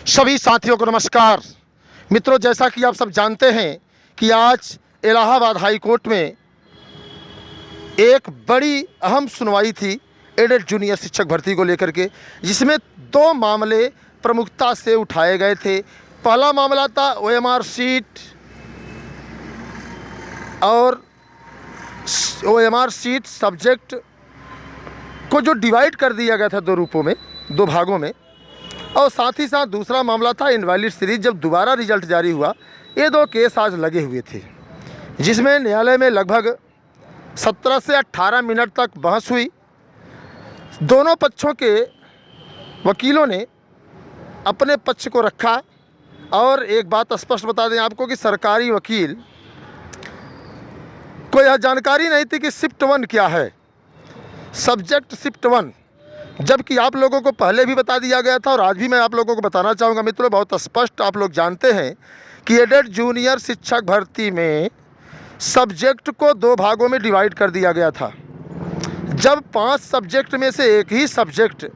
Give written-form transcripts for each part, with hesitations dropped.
सभी साथियों को नमस्कार। मित्रों, जैसा कि आप सब जानते हैं कि आज इलाहाबाद हाई कोर्ट में एक बड़ी अहम सुनवाई थी एडेड जूनियर शिक्षक भर्ती को लेकर के, जिसमें दो मामले प्रमुखता से उठाए गए थे। पहला मामला था ओएमआर सीट और ओएमआर सीट सब्जेक्ट को जो डिवाइड कर दिया गया था दो रूपों में, दो भागों में, और साथ ही साथ दूसरा मामला था इनवैलिड सीरीज जब दोबारा रिजल्ट जारी हुआ। ये दो केस आज लगे हुए थे, जिसमें न्यायालय में लगभग 17 से 18 मिनट तक बहस हुई। दोनों पक्षों के वकीलों ने अपने पक्ष को रखा और एक बात स्पष्ट बता दें आपको कि सरकारी वकील को यह जानकारी नहीं थी कि शिफ्ट 1 क्या है, सब्जेक्ट शिफ्ट 1, जबकि आप लोगों को पहले भी बता दिया गया था और आज भी मैं आप लोगों को बताना चाहूँगा। मित्रों, बहुत स्पष्ट आप लोग जानते हैं कि एडेड जूनियर शिक्षक भर्ती में सब्जेक्ट को दो भागों में डिवाइड कर दिया गया था। जब 5 सब्जेक्ट में से एक ही सब्जेक्ट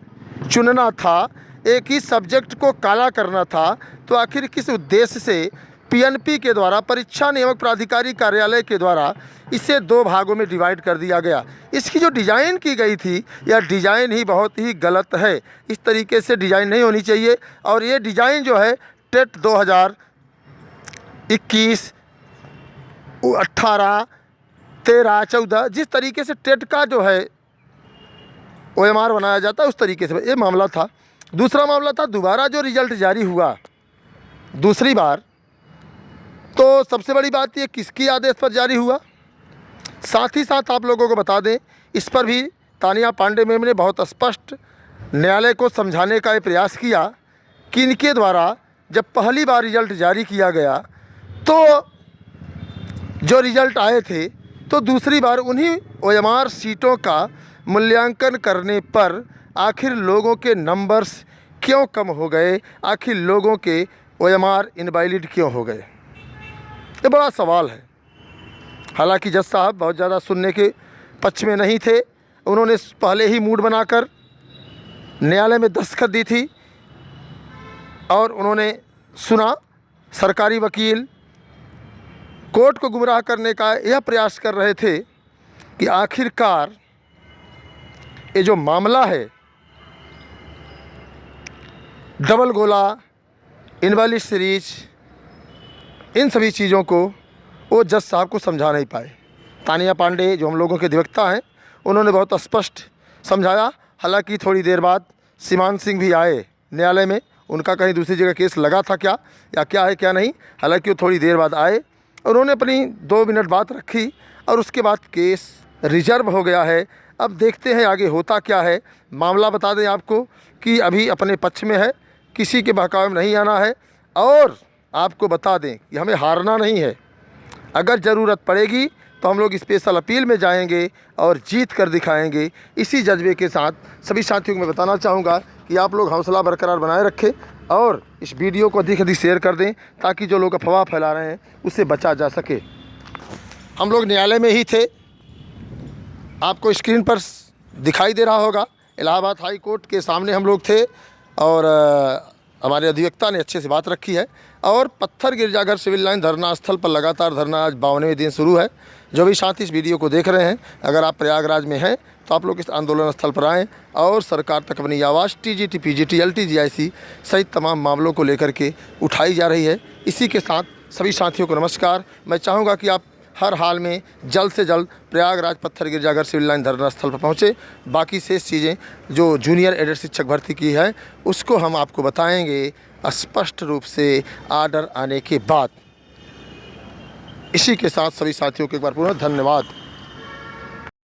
चुनना था, एक ही सब्जेक्ट को काला करना था, तो आखिर किस उद्देश्य से पीएनपी के द्वारा, परीक्षा नियामक प्राधिकारी कार्यालय के द्वारा, इसे दो भागों में डिवाइड कर दिया गया। इसकी जो डिज़ाइन की गई थी, यह डिज़ाइन ही बहुत ही गलत है। इस तरीके से डिज़ाइन नहीं होनी चाहिए। और ये डिज़ाइन जो है टेट 2021, 18, 13, 14, जिस तरीके से टेट का जो है ओएमआर बनाया जाता है, उस तरीके से ये मामला था। दूसरा मामला था दोबारा जो रिज़ल्ट जारी हुआ दूसरी बार, तो सबसे बड़ी बात ये किसकी आदेश पर जारी हुआ। साथ ही साथ आप लोगों को बता दें, इस पर भी तानिया पांडे मैम ने बहुत स्पष्ट न्यायालय को समझाने का प्रयास किया कि इनके द्वारा जब पहली बार रिज़ल्ट जारी किया गया तो जो रिज़ल्ट आए थे, तो दूसरी बार उन्हीं ओएमआर सीटों का मूल्यांकन करने पर आखिर लोगों के नंबर्स क्यों कम हो गए, आखिर लोगों के ओएमआर इनवैलिड क्यों हो गए, ये बड़ा सवाल है। हालांकि जज साहब बहुत ज़्यादा सुनने के पक्ष में नहीं थे। उन्होंने पहले ही मूड बनाकर न्यायालय में दस्तखत दी थी और उन्होंने सुना। सरकारी वकील कोर्ट को गुमराह करने का यह प्रयास कर रहे थे कि आखिरकार ये जो मामला है, डबल गोला, इनवैलिड सीरीज, इन सभी चीज़ों को वो जज साहब को समझा नहीं पाए। तानिया पांडे जो हम लोगों के अधिवक्ता हैं, उन्होंने बहुत स्पष्ट समझाया। हालांकि थोड़ी देर बाद सीमान सिंह भी आए न्यायालय में, उनका कहीं दूसरी जगह केस लगा था क्या, या क्या है क्या नहीं, हालांकि वो थोड़ी देर बाद आए, उन्होंने अपनी 2 मिनट बात रखी और उसके बाद केस रिजर्व हो गया है। अब देखते हैं आगे होता क्या है। मामला बता दें आपको कि अभी अपने पक्ष में है, किसी के बहकावे में नहीं आना है। और आपको बता दें कि हमें हारना नहीं है। अगर ज़रूरत पड़ेगी तो हम लोग स्पेशल अपील में जाएंगे और जीत कर दिखाएंगे। इसी जज्बे के साथ सभी साथियों को मैं बताना चाहूँगा कि आप लोग हौसला बरकरार बनाए रखें और इस वीडियो को अधिक अधिक शेयर कर दें, ताकि जो लोग अफवाह फैला रहे हैं उससे बचा जा सके। हम लोग न्यायालय में ही थे, आपको स्क्रीन पर दिखाई दे रहा होगा, इलाहाबाद हाई कोर्ट के सामने हम लोग थे और हमारे अधिवक्ता ने अच्छे से बात रखी है। और पत्थर गिरजाघर सिविल लाइन धरना स्थल पर लगातार धरना आज 52वें दिन शुरू है। जो भी साथी इस वीडियो को देख रहे हैं, अगर आप प्रयागराज में हैं तो आप लोग इस आंदोलन स्थल पर आएँ और सरकार तक अपनी आवाज़ टीजीटी, पीजीटी, एलटीजीआईसी सहित तमाम मामलों को लेकर के उठाई जा रही है। इसी के साथ सभी साथियों को नमस्कार। मैं चाहूँगा कि आप हर हाल में जल्द से जल्द प्रयागराज पत्थर गिरजाघर सिविल लाइन धरना स्थल पर पहुँचे। बाकी शेष चीज़ें जो जूनियर एडेड शिक्षक भर्ती की है उसको हम आपको बताएंगे स्पष्ट रूप से आर्डर आने के बाद। इसी के साथ सभी साथियों को एक बार पुनः धन्यवाद।